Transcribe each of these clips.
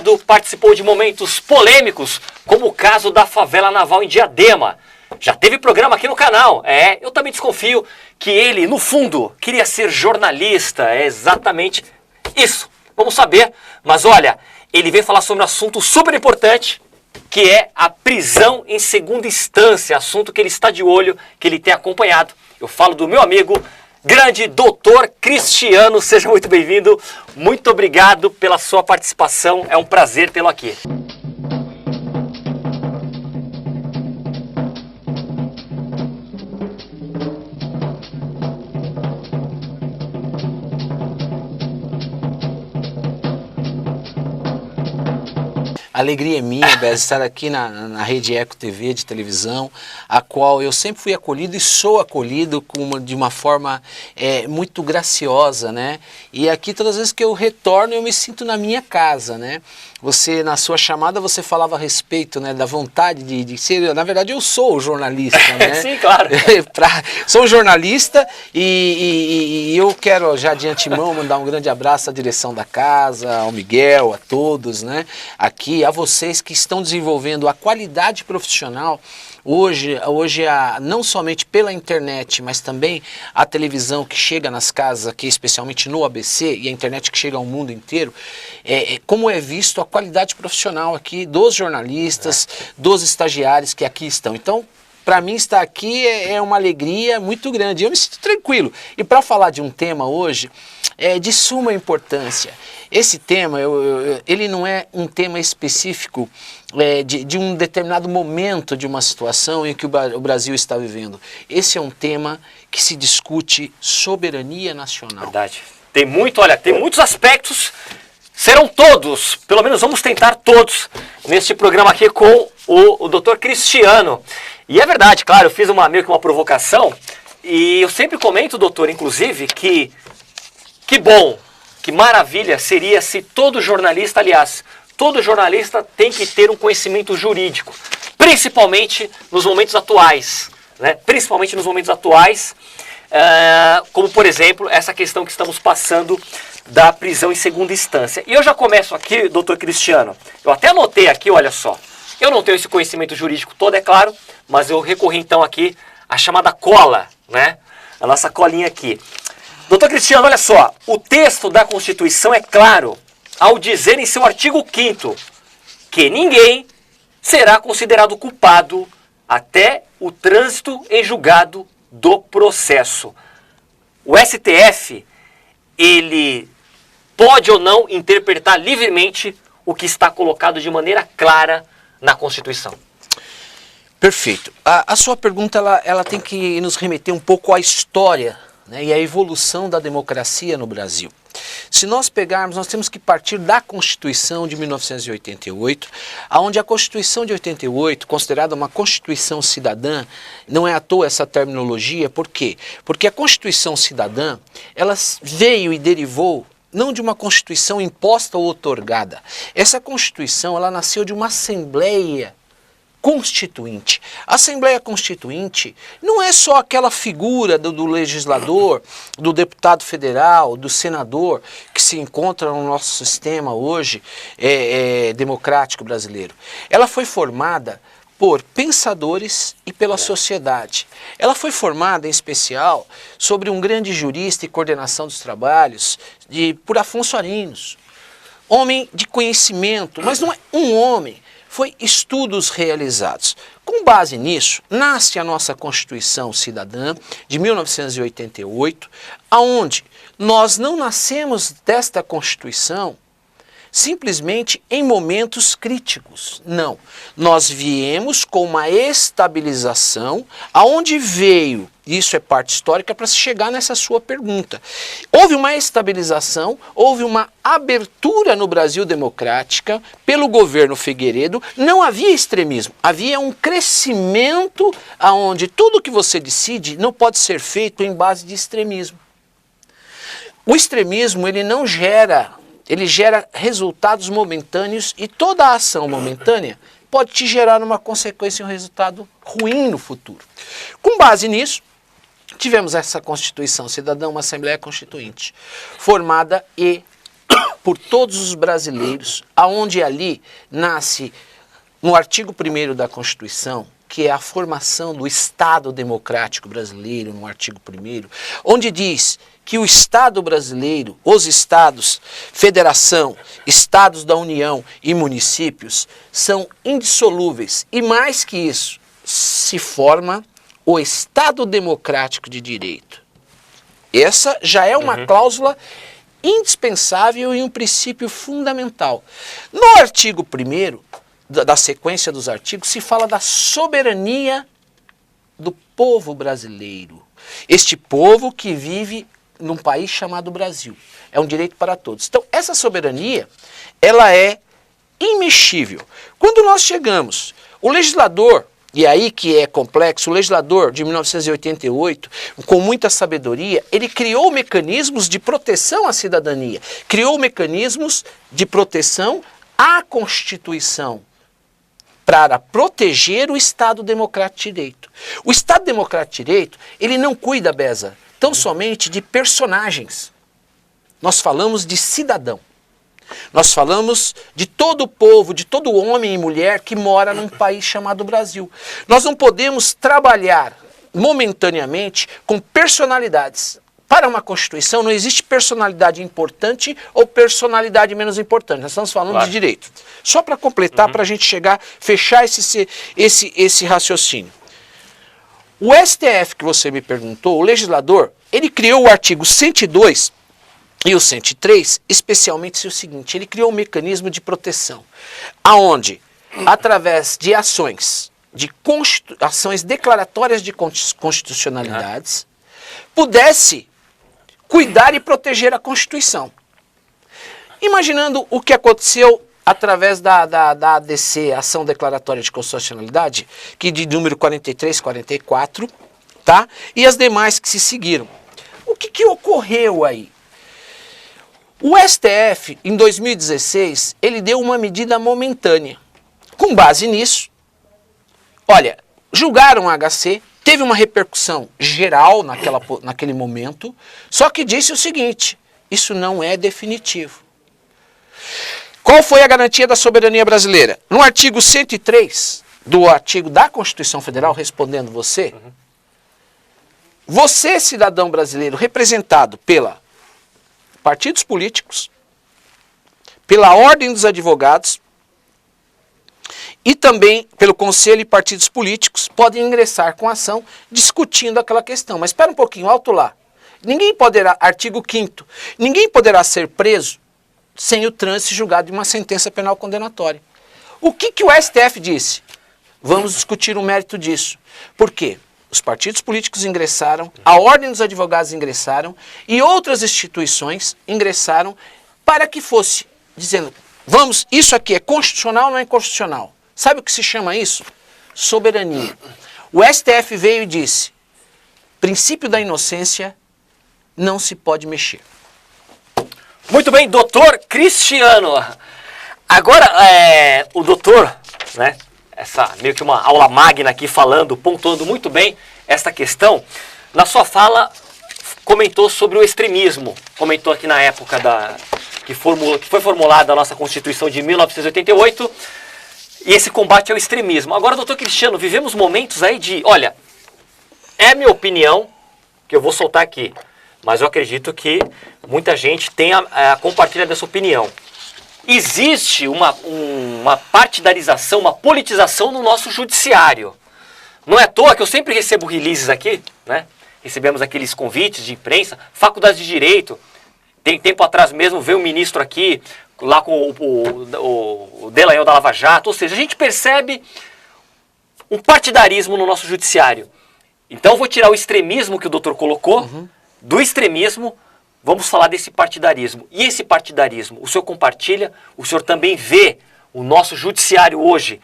passado participou de momentos polêmicos, como o caso da favela naval em Diadema. Já teve programa aqui no canal. Eu também desconfio que ele, no fundo, queria ser jornalista. É exatamente isso. Vamos saber. Mas olha, ele veio falar sobre um assunto super importante, que é a prisão em segunda instância. Assunto que ele está de olho, que ele tem acompanhado. Eu falo do meu amigo, grande doutor Cristiano. Seja muito bem-vindo. Muito obrigado pela sua participação. É um prazer tê-lo aqui. A alegria é minha, Bez, estar aqui na Rede Eco TV de televisão, a qual eu sempre fui acolhido e sou acolhido de uma forma muito graciosa, né? E aqui todas as vezes que eu retorno eu me sinto na minha casa, né? Você, na sua chamada, você falava a respeito, né, da vontade de ser... Na verdade, eu sou jornalista, né? Sim, claro. Sou jornalista e eu quero já de antemão mandar um grande abraço à direção da casa, ao Miguel, a todos, né? Aqui, a vocês que estão desenvolvendo a qualidade profissional. Hoje não somente pela internet, mas também a televisão que chega nas casas aqui, especialmente no ABC, e a internet que chega ao mundo inteiro, como é visto a qualidade profissional aqui dos jornalistas, dos estagiários que aqui estão. Então, para mim estar aqui é uma alegria muito grande, eu me sinto tranquilo. E para falar de um tema hoje, de suma importância. Esse tema, ele não é um tema específico de um determinado momento de uma situação em que o Brasil está vivendo. Esse é um tema que se discute soberania nacional. Verdade. Tem muitos aspectos, serão todos, pelo menos vamos tentar todos, neste programa aqui com o Dr. Cristiano. E é verdade, claro, eu fiz meio que uma provocação, e eu sempre comento, doutor, inclusive, que bom, que maravilha seria se todo jornalista, aliás, todo jornalista tem que ter um conhecimento jurídico, principalmente nos momentos atuais, né? Principalmente nos momentos atuais, como por exemplo, essa questão que estamos passando da prisão em segunda instância. E eu já começo aqui, doutor Cristiano, eu até anotei aqui, olha só, eu não tenho esse conhecimento jurídico todo, é claro, mas eu recorri então aqui à chamada cola, né? A nossa colinha aqui. Doutor Cristiano, olha só, o texto da Constituição é claro ao dizer em seu artigo 5º que ninguém será considerado culpado até o trânsito em julgado do processo. O STF, ele pode ou não interpretar livremente o que está colocado de maneira clara na Constituição. Perfeito. A sua pergunta ela tem que nos remeter um pouco à história, né, e à evolução da democracia no Brasil. Se nós pegarmos, nós temos que partir da Constituição de 1988, onde a Constituição de 88, considerada uma Constituição cidadã, não é à toa essa terminologia, por quê? Porque a Constituição cidadã, ela veio e derivou não de uma Constituição imposta ou outorgada. Essa Constituição, ela nasceu de uma Assembleia Constituinte. A Assembleia Constituinte não é só aquela figura do legislador, do deputado federal, do senador, que se encontra no nosso sistema hoje democrático brasileiro. Ela foi formada por pensadores e pela sociedade. Ela foi formada, em especial, sobre um grande jurista e coordenação dos trabalhos, por Afonso Arinos. Homem de conhecimento, mas não é um homem, foi estudos realizados. Com base nisso, nasce a nossa Constituição Cidadã, de 1988, aonde nós não nascemos desta Constituição simplesmente em momentos críticos. Não, nós viemos com uma estabilização, aonde veio, isso é parte histórica para se chegar nessa sua pergunta. Houve uma estabilização, houve uma abertura no Brasil democrática pelo governo Figueiredo, não havia extremismo, havia um crescimento aonde tudo que você decide não pode ser feito em base de extremismo. O extremismo, ele não gera... Ele gera resultados momentâneos e toda a ação momentânea pode te gerar uma consequência e um resultado ruim no futuro. Com base nisso, tivemos essa Constituição Cidadã, uma Assembleia Constituinte, formada e por todos os brasileiros, aonde ali nasce, no artigo 1º da Constituição, que é a formação do Estado Democrático Brasileiro, no artigo 1º, onde diz que o Estado brasileiro, os estados, federação, estados da União e municípios são indissolúveis. E mais que isso, se forma o Estado Democrático de Direito. Essa já é uma cláusula indispensável e um princípio fundamental. No artigo 1º, da sequência dos artigos, se fala da soberania do povo brasileiro. Este povo que vive num país chamado Brasil. É um direito para todos. Então, essa soberania, ela é imexível. Quando nós chegamos, o legislador, e aí que é complexo, o legislador de 1988, com muita sabedoria, ele criou mecanismos de proteção à cidadania, criou mecanismos de proteção à Constituição, para proteger o Estado Democrático de Direito. O Estado Democrático de Direito, ele não cuida, Beza, tão somente de personagens. Nós falamos de cidadão. Nós falamos de todo o povo, de todo homem e mulher que mora num país chamado Brasil. Nós não podemos trabalhar momentaneamente com personalidades. Para uma Constituição não existe personalidade importante ou personalidade menos importante. Nós estamos falando de direito. Só para completar, para a gente fechar esse raciocínio. O STF que você me perguntou, o legislador, ele criou o artigo 102 e o 103, especialmente o seguinte, ele criou um mecanismo de proteção, aonde, através de ações declaratórias de constitucionalidades, pudesse cuidar e proteger a Constituição. Imaginando o que aconteceu através da ADC, Ação Declaratória de Constitucionalidade, que de número 43, 44, tá? E as demais que se seguiram. O que ocorreu aí? O STF, em 2016, ele deu uma medida momentânea. Com base nisso, olha, julgaram a HC, teve uma repercussão geral naquele momento, só que disse o seguinte, isso não é definitivo. Qual foi a garantia da soberania brasileira? No artigo 103 do artigo da Constituição Federal, respondendo você, você, cidadão brasileiro, representado pela partidos políticos, pela Ordem dos Advogados e também pelo Conselho e partidos políticos, podem ingressar com ação discutindo aquela questão. Mas espera um pouquinho, alto lá. Ninguém poderá, artigo 5º, ninguém poderá ser preso sem o trânsito julgado de uma sentença penal condenatória. O que o STF disse? Vamos discutir o mérito disso. Por quê? Os partidos políticos ingressaram, a Ordem dos Advogados ingressaram e outras instituições ingressaram para que fosse dizendo, vamos, isso aqui é constitucional ou não é inconstitucional? Sabe o que se chama isso? Soberania. O STF veio e disse, princípio da inocência não se pode mexer. Muito bem, doutor Cristiano. Agora, o doutor, né, essa meio que uma aula magna aqui falando, pontuando muito bem esta questão, na sua fala comentou sobre o extremismo, comentou aqui na época que foi formulada a nossa Constituição de 1988, e esse combate ao extremismo. Agora, doutor Cristiano, vivemos momentos aí de, olha, é minha opinião, que eu vou soltar aqui, mas eu acredito que muita gente compartilha dessa opinião. Existe uma partidarização, uma politização no nosso judiciário. Não é à toa que eu sempre recebo releases aqui, né? Recebemos aqueles convites de imprensa, faculdade de Direito. Tem tempo atrás mesmo veio um ministro aqui, lá com o Delanhol da Lava Jato. Ou seja, a gente percebe um partidarismo no nosso judiciário. Então eu vou tirar o extremismo que o doutor colocou, do extremismo, vamos falar desse partidarismo. E esse partidarismo, o senhor compartilha, o senhor também vê o nosso judiciário hoje,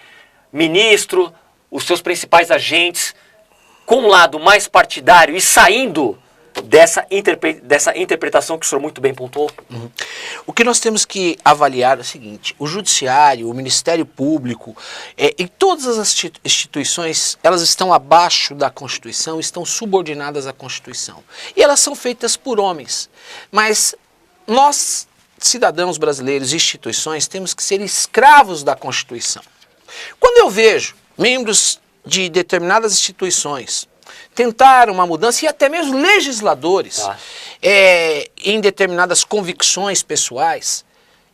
ministro, os seus principais agentes, com um lado mais partidário e saindo dessa interpretação que o senhor muito bem pontuou? O que nós temos que avaliar é o seguinte, o judiciário, o Ministério Público, e todas as instituições, elas estão abaixo da Constituição, estão subordinadas à Constituição. E elas são feitas por homens. Mas nós cidadãos brasileiros e instituições, temos que ser escravos da Constituição. Quando eu vejo membros de determinadas instituições tentar uma mudança, e até mesmo legisladores, em determinadas convicções pessoais,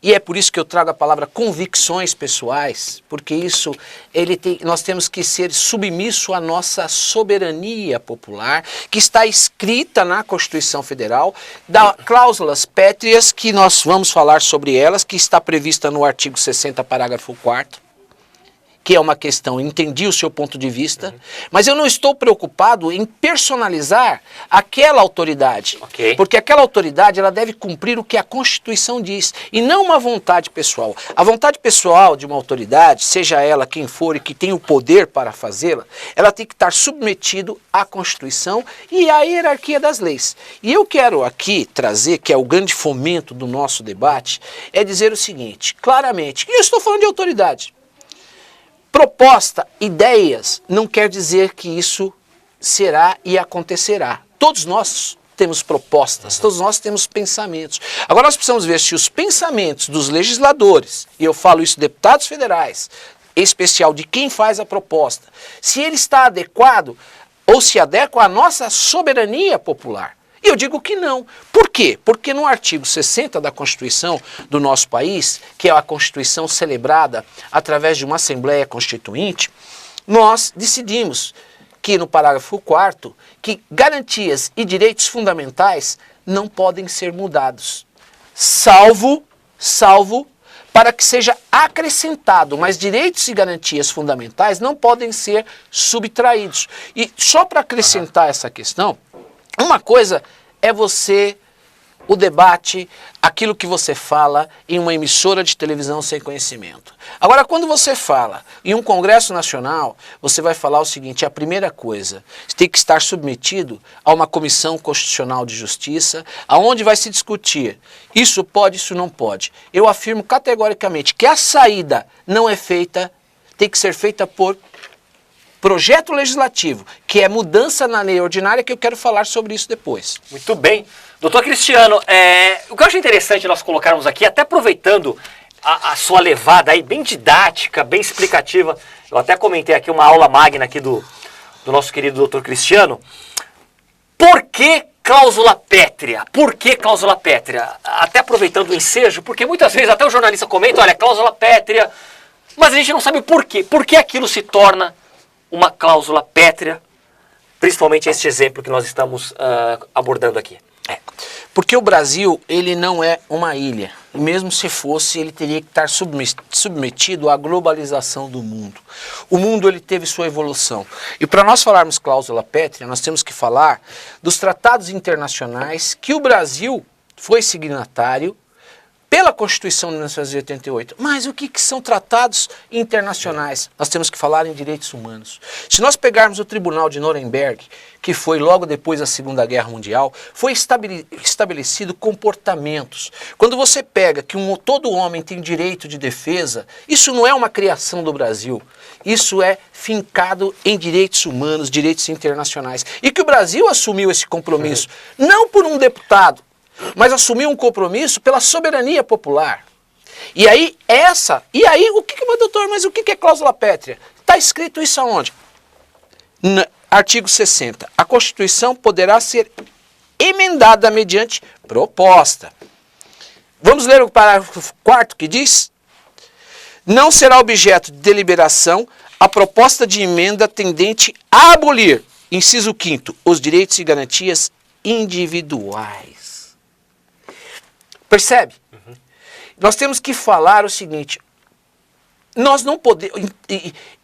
e é por isso que eu trago a palavra convicções pessoais, porque isso, nós temos que ser submisso à nossa soberania popular, que está escrita na Constituição Federal, da cláusulas pétreas, que nós vamos falar sobre elas, que está prevista no artigo 60, parágrafo 4º, que é uma questão, entendi o seu ponto de vista, mas eu não estou preocupado em personalizar aquela autoridade, porque aquela autoridade ela deve cumprir o que a Constituição diz, e não uma vontade pessoal. A vontade pessoal de uma autoridade, seja ela quem for e que tem o poder para fazê-la, ela tem que estar submetido à Constituição e à hierarquia das leis. E eu quero aqui trazer, que é o grande fomento do nosso debate, é dizer o seguinte, claramente, e eu estou falando de autoridade. Proposta, ideias, não quer dizer que isso será e acontecerá. Todos nós temos propostas, todos nós temos pensamentos. Agora nós precisamos ver se os pensamentos dos legisladores, e eu falo isso deputados federais, em especial de quem faz a proposta, se ele está adequado ou se adequa à nossa soberania popular. E eu digo que não. Por quê? Porque no artigo 60 da Constituição do nosso país, que é a Constituição celebrada através de uma Assembleia Constituinte, nós decidimos que no parágrafo 4º, que garantias e direitos fundamentais não podem ser mudados, salvo para que seja acrescentado, mas direitos e garantias fundamentais não podem ser subtraídos. E só para acrescentar essa questão, uma coisa é o debate, aquilo que você fala em uma emissora de televisão sem conhecimento. Agora, quando você fala em um Congresso Nacional, você vai falar o seguinte, a primeira coisa, você tem que estar submetido a uma Comissão Constitucional de Justiça, aonde vai se discutir, isso pode, isso não pode. Eu afirmo categoricamente que a saída não é feita, tem que ser feita por projeto legislativo, que é mudança na lei ordinária, que eu quero falar sobre isso depois. Muito bem. Doutor Cristiano, o que eu acho interessante nós colocarmos aqui, até aproveitando a sua levada aí, bem didática, bem explicativa, eu até comentei aqui uma aula magna aqui do nosso querido doutor Cristiano, por que cláusula pétrea? Por que cláusula pétrea? Até aproveitando o ensejo, porque muitas vezes até o jornalista comenta, olha, cláusula pétrea, mas a gente não sabe por quê. Por que aquilo se torna uma cláusula pétrea, principalmente este exemplo que nós estamos abordando aqui? Porque o Brasil, ele não é uma ilha. Mesmo se fosse, ele teria que estar submetido à globalização do mundo. O mundo, ele teve sua evolução. E para nós falarmos cláusula pétrea, nós temos que falar dos tratados internacionais que o Brasil foi signatário pela Constituição de 1988. Mas o que são tratados internacionais? Nós temos que falar em direitos humanos. Se nós pegarmos o Tribunal de Nuremberg, que foi logo depois da Segunda Guerra Mundial, foi estabelecido comportamentos. Quando você pega que todo homem tem direito de defesa, isso não é uma criação do Brasil. Isso é fincado em direitos humanos, direitos internacionais. E que o Brasil assumiu esse compromisso, não por um deputado, mas assumiu um compromisso pela soberania popular. E aí, doutor, mas o que é cláusula pétrea? Está escrito isso aonde? No artigo 60. A Constituição poderá ser emendada mediante proposta. Vamos ler o parágrafo 4º que diz? Não será objeto de deliberação a proposta de emenda tendente a abolir, inciso 5º, os direitos e garantias individuais. Percebe? Nós temos que falar o seguinte, nós não podemos,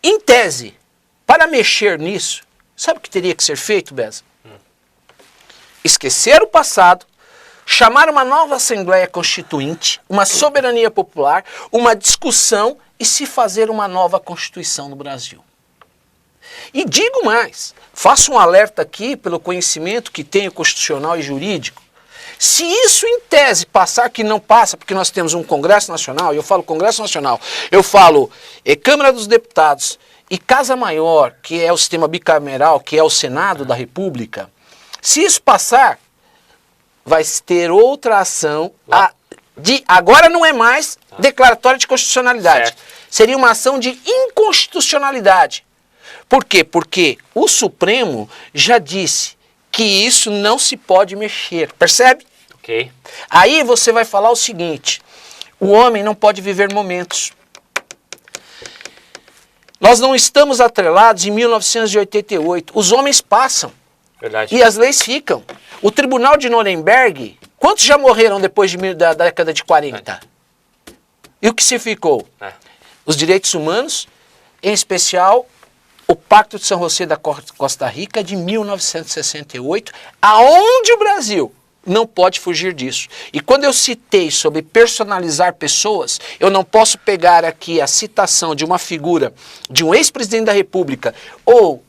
em tese, para mexer nisso, sabe o que teria que ser feito, Beza? Esquecer o passado, chamar uma nova Assembleia Constituinte, uma soberania popular, uma discussão e se fazer uma nova Constituição no Brasil. E digo mais, faço um alerta aqui pelo conhecimento que tenho constitucional e jurídico. Se isso em tese passar, que não passa, porque nós temos um Congresso Nacional, e eu falo Congresso Nacional, eu falo Câmara dos Deputados e Casa Maior, que é o sistema bicameral, que é o Senado da República, se isso passar, vai ter outra ação Agora não é mais declaratória de constitucionalidade. Certo. Seria uma ação de inconstitucionalidade. Por quê? Porque o Supremo já disse que isso não se pode mexer. Percebe? Ok. Aí você vai falar o seguinte: o homem não pode viver momentos. Nós não estamos atrelados em 1988. Os homens passam. Verdade. E as leis ficam. O Tribunal de Nuremberg, quantos já morreram depois da década de 40? E o que se ficou? Os direitos humanos, em especial o Pacto de São José da Costa Rica de 1968, aonde o Brasil não pode fugir disso. E quando eu citei sobre personalizar pessoas, eu não posso pegar aqui a citação de uma figura de um ex-presidente da República ou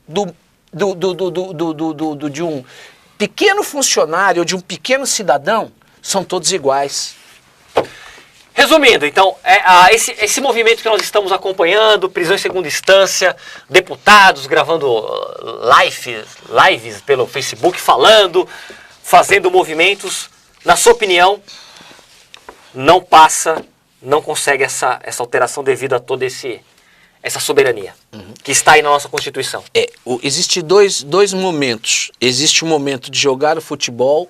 de um pequeno funcionário ou de um pequeno cidadão. São todos iguais. Resumindo, então, esse movimento que nós estamos acompanhando, prisão em segunda instância, deputados gravando lives pelo Facebook, fazendo movimentos, na sua opinião, não consegue essa alteração devido a toda essa soberania que está aí na nossa Constituição. Existe dois momentos. Existe o momento de jogar o futebol,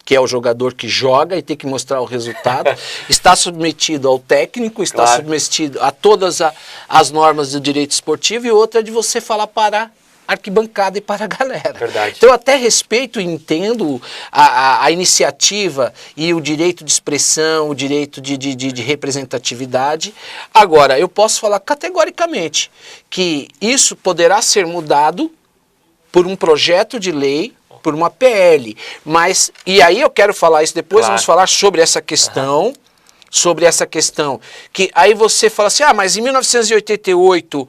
que é o jogador que joga e tem que mostrar o resultado, está submetido ao técnico, está submetido a todas as normas do direito esportivo, e outra é de você falar para a arquibancada e para a galera. Verdade. Então eu até respeito e entendo a iniciativa e o direito de expressão, o direito de representatividade. Agora, eu posso falar categoricamente que isso poderá ser mudado por um projeto de lei, por uma PL, e aí eu quero falar isso depois, vamos falar sobre essa questão, que aí você fala assim, mas em 1988,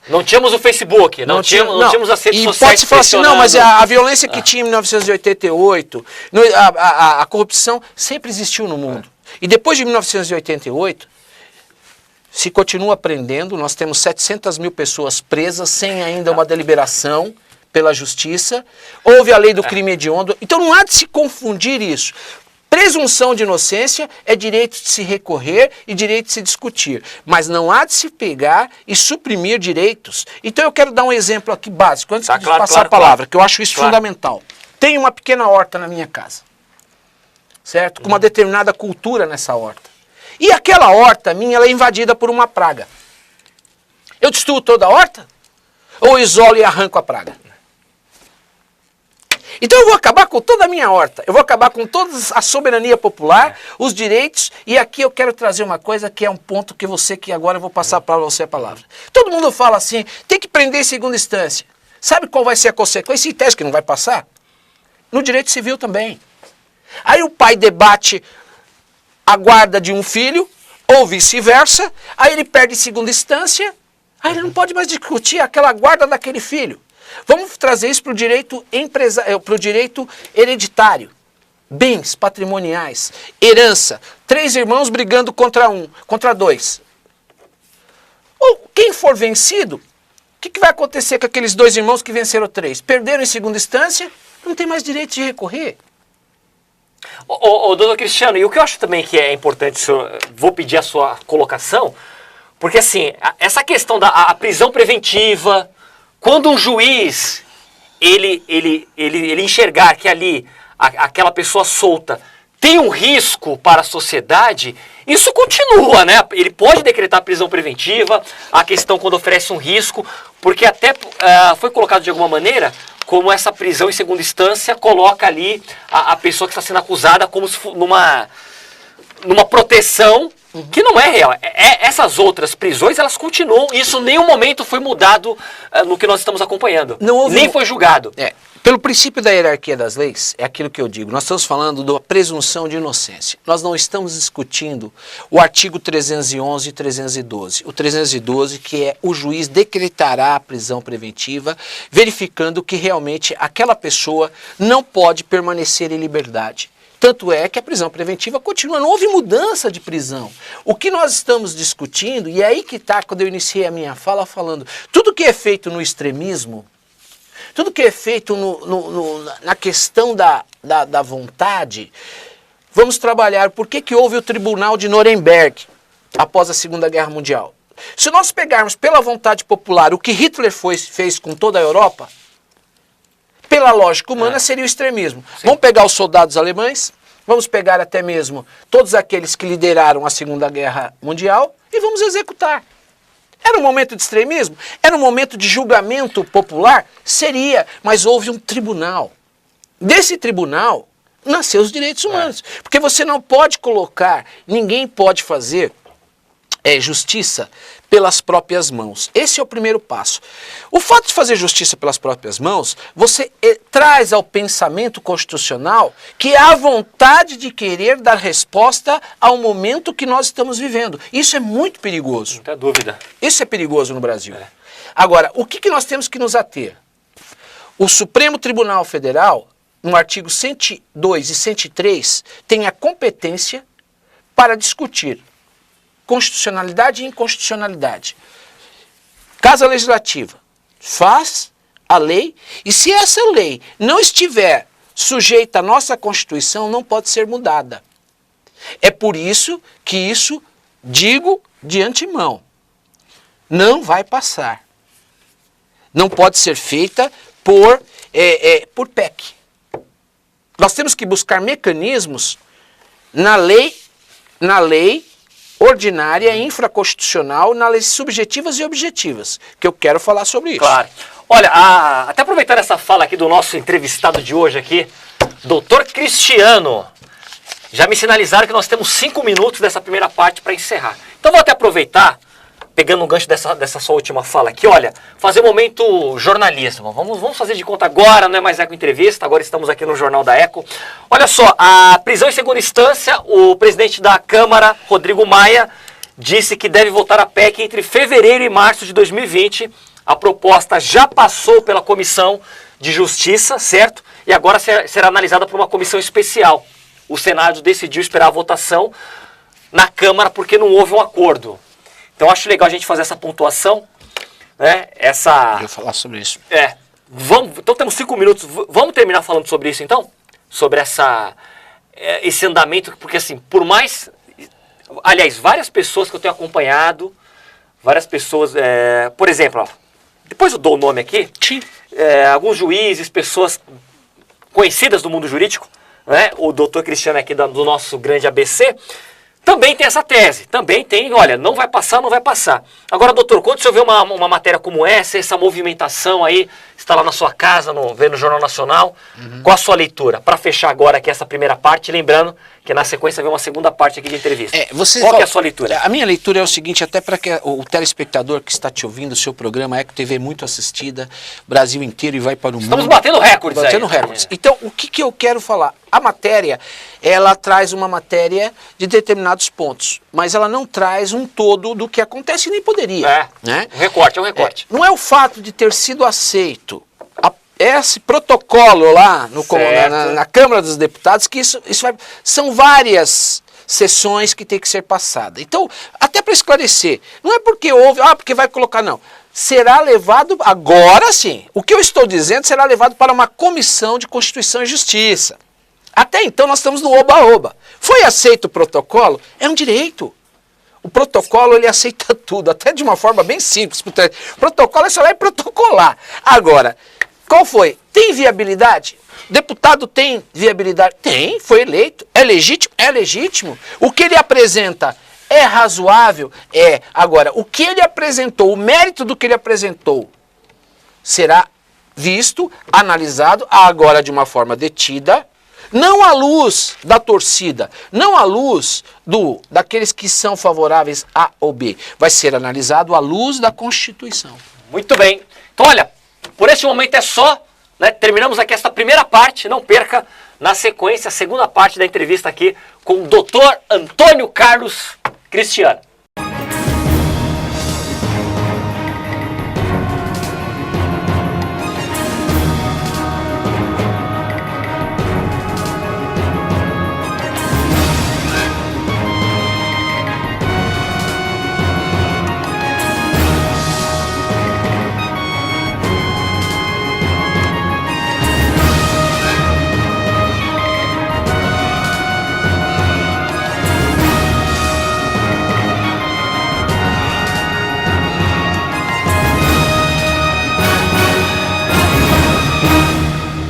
não tínhamos o Facebook, não tínhamos as redes sociais. E pode se falar assim, não, mas a violência que tinha em 1988, a corrupção sempre existiu no mundo. E depois de 1988, se continua aprendendo, nós temos 700 mil pessoas presas, sem ainda uma deliberação pela justiça, houve a lei do crime hediondo, então não há de se confundir isso. Presunção de inocência é direito de se recorrer e direito de se discutir, mas não há de se pegar e suprimir direitos. Então eu quero dar um exemplo aqui básico, antes de passar a palavra, que eu acho isso fundamental. Tenho uma pequena horta na minha casa, certo? Com uma determinada cultura nessa horta. E aquela horta minha, ela é invadida por uma praga. Eu destruo toda a horta? Ou isolo e arranco a praga? Então eu vou acabar com toda a minha horta, eu vou acabar com toda a soberania popular, os direitos, e aqui eu quero trazer uma coisa que é um ponto que agora eu vou passar para você a palavra. Todo mundo fala assim, tem que prender em segunda instância. Sabe qual vai ser a consequência? Em tese que não vai passar? No direito civil também. Aí o pai debate a guarda de um filho, ou vice-versa, aí ele perde em segunda instância, aí ele não pode mais discutir aquela guarda daquele filho. Vamos trazer isso para o direito hereditário. Bens patrimoniais, herança, 3 irmãos brigando contra 2. Ou quem for vencido, o que vai acontecer com aqueles 2 irmãos que venceram 3? Perderam em segunda instância, não tem mais direito de recorrer. Doutor Cristiano, e o que eu acho também que é importante, vou pedir a sua colocação, porque assim, essa questão da prisão preventiva, quando um juiz, ele enxergar que ali aquela pessoa solta tem um risco para a sociedade, isso continua, né? Ele pode decretar prisão preventiva, a questão quando oferece um risco, porque até foi colocado de alguma maneira como essa prisão em segunda instância coloca ali a pessoa que está sendo acusada como se fosse numa proteção que não é real. Essas outras prisões, elas continuam. Isso em nenhum momento foi mudado no que nós estamos acompanhando. Nem foi julgado. Pelo princípio da hierarquia das leis, é aquilo que eu digo. Nós estamos falando da presunção de inocência. Nós não estamos discutindo o artigo 311 e 312. O 312, que é o juiz decretará a prisão preventiva, verificando que realmente aquela pessoa não pode permanecer em liberdade. Tanto é que a prisão preventiva continua, não houve mudança de prisão. O que nós estamos discutindo, e é aí que está quando eu iniciei a minha fala falando, tudo que é feito no extremismo, tudo que é feito na questão da vontade, Vamos trabalhar por que houve o Tribunal de Nuremberg após a Segunda Guerra Mundial. Se nós pegarmos pela vontade popular o que Hitler fez com toda a Europa, pela lógica humana seria o extremismo. Sim. Vamos pegar os soldados alemães, vamos pegar até mesmo todos aqueles que lideraram a Segunda Guerra Mundial e vamos executar. Era um momento de extremismo? Era um momento de julgamento popular? Seria, mas houve um tribunal. Desse tribunal nasceu os direitos humanos. Porque você não pode colocar, ninguém pode fazer justiça pelas próprias mãos. Esse é o primeiro passo. O fato de fazer justiça pelas próprias mãos, você traz ao pensamento constitucional que há vontade de querer dar resposta ao momento que nós estamos vivendo. Isso é muito perigoso. Não tem dúvida. Isso é perigoso no Brasil. Agora, o que nós temos que nos ater? O Supremo Tribunal Federal, no artigo 102 e 103, tem a competência para discutir constitucionalidade e inconstitucionalidade. Casa Legislativa faz a lei e se essa lei não estiver sujeita à nossa Constituição, não pode ser mudada. É por isso que isso digo de antemão. Não vai passar. Não pode ser feita por PEC. Nós temos que buscar mecanismos na lei ordinária, infraconstitucional, nas leis subjetivas e objetivas, que eu quero falar sobre isso. Claro. Olha, até aproveitando essa fala aqui do nosso entrevistado de hoje aqui, doutor Cristiano, já me sinalizaram que nós temos 5 minutos dessa primeira parte para encerrar. Então vou até aproveitar, pegando um gancho dessa sua última fala aqui, olha, fazer um momento jornalismo. Vamos fazer de conta agora, não é mais Eco Entrevista, agora estamos aqui no Jornal da Eco. Olha só, a prisão em segunda instância, o presidente da Câmara, Rodrigo Maia, disse que deve votar a PEC entre fevereiro e março de 2020. A proposta já passou pela Comissão de Justiça, certo? E agora será analisada por uma comissão especial. O Senado decidiu esperar a votação na Câmara porque não houve um acordo. Então acho legal a gente fazer essa pontuação, né? Eu vou falar sobre isso. Então temos 5 minutos, vamos terminar falando sobre isso então? Sobre esse andamento, porque assim, por mais... Aliás, várias pessoas que eu tenho acompanhado, várias pessoas, por exemplo, ó, depois eu dou o nome aqui, alguns juízes, pessoas conhecidas do mundo jurídico, né? O doutor Cristiano aqui do nosso grande ABC, também tem essa tese, também tem, olha, não vai passar, não vai passar. Agora, doutor, quando o senhor vê uma matéria como essa movimentação aí, está lá na sua casa, vê no Jornal Nacional, qual a sua leitura? Para fechar agora aqui essa primeira parte, lembrando que na sequência vem uma segunda parte aqui de entrevista. Qual que é a sua leitura? A minha leitura é o seguinte, até para que o telespectador que está te ouvindo, o seu programa Eco TV muito assistida, Brasil inteiro e vai para o mundo. Estamos batendo recordes aí. Recordes. Então, o que eu quero falar? A matéria, ela traz uma matéria de determinados pontos, mas ela não traz um todo do que acontece e nem poderia. Né? Um recorte, é um recorte. Não é o fato de ter sido aceito esse protocolo lá na Câmara dos Deputados, que isso são várias sessões que tem que ser passada. Então, até para esclarecer, não é porque houve, porque vai colocar, não. Será levado, agora sim, o que eu estou dizendo será levado para uma comissão de Constituição e Justiça. Até então nós estamos no oba-oba. Foi aceito o protocolo? É um direito. O protocolo, ele aceita tudo, até de uma forma bem simples. O protocolo é só lá e protocolar. Agora, qual foi? Tem viabilidade? Deputado tem viabilidade? Tem, foi eleito. É legítimo? É legítimo. O que ele apresenta é razoável? É. Agora, o que ele apresentou, o mérito do que ele apresentou, será visto, analisado, agora de uma forma detida, não à luz da torcida, não à luz daqueles que são favoráveis A ou B. Vai ser analisado à luz da Constituição. Muito bem. Então, olha, por este momento é só, né? Terminamos aqui esta primeira parte, não perca na sequência a segunda parte da entrevista aqui com o doutor Antônio Carlos Cristiano.